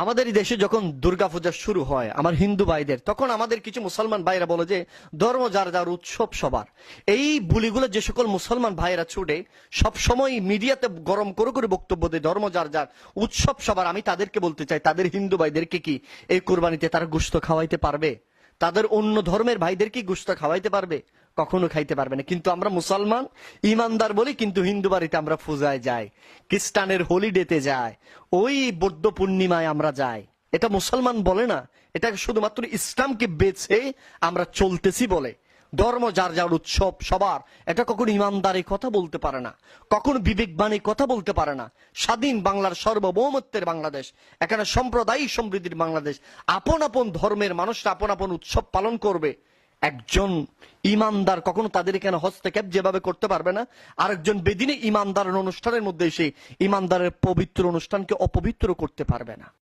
আমাদের এই দেশে যখন দুর্গাপূজা শুরু হয় আমার হিন্দু ভাইদের, তখন আমাদের কিছু মুসলমান ভাইরা বলে যে ধর্ম যার যার, উৎসব সবার। এই বুলিগুলো যে সকল মুসলমান ভাইরা ছুটে সবসময় মিডিয়াতে গরম করে করে বক্তব্য দেয় ধর্ম যার যার, উৎসব সবার, আমি তাদেরকে বলতে চাই তাদের হিন্দু ভাইদেরকে কি এই কোরবানিতে তারা গোশত খাওয়াইতে পারবে? তাদের অন্য ধর্মের ভাইদের কি গোশত খাওয়াইতে পারবে? কখনো খাইতে পারবে না। কিন্তু আমরা মুসলমান ইমানদার বলি, কিন্তু হিন্দু বাড়িতে আমরা পূজায় যাই, খ্রিস্টানের হলিডেতে যাই, ওই বৌদ্ধ পূর্ণিমায় আমরা যাই। এটা মুসলমান বলে না, এটা শুধুমাত্র ইসলামকে বেছে আমরা চলতেছি বলে। ধর্ম যার যার, উৎসব সবার, এটা কখনো ইমানদারি কথা বলতে পারে না, কখনো বিবেকবাণী কথা বলতে পারে না। স্বাধীন বাংলার সার্বভৌমত্বের বাংলাদেশ, এখানে সাম্প্রদায়িক সমৃদ্ধির বাংলাদেশ। আপন আপন ধর্মের মানুষরা আপন আপন উৎসব পালন করবে। একজন ইমানদার কখনো তাদের এখানে হস্তক্ষেপ যেভাবে করতে পারবে না, আরেকজন বেদিনে ইমানদারের অনুষ্ঠানের মধ্যে এসে ইমানদারের পবিত্র অনুষ্ঠানকে অপবিত্র করতে পারবে না।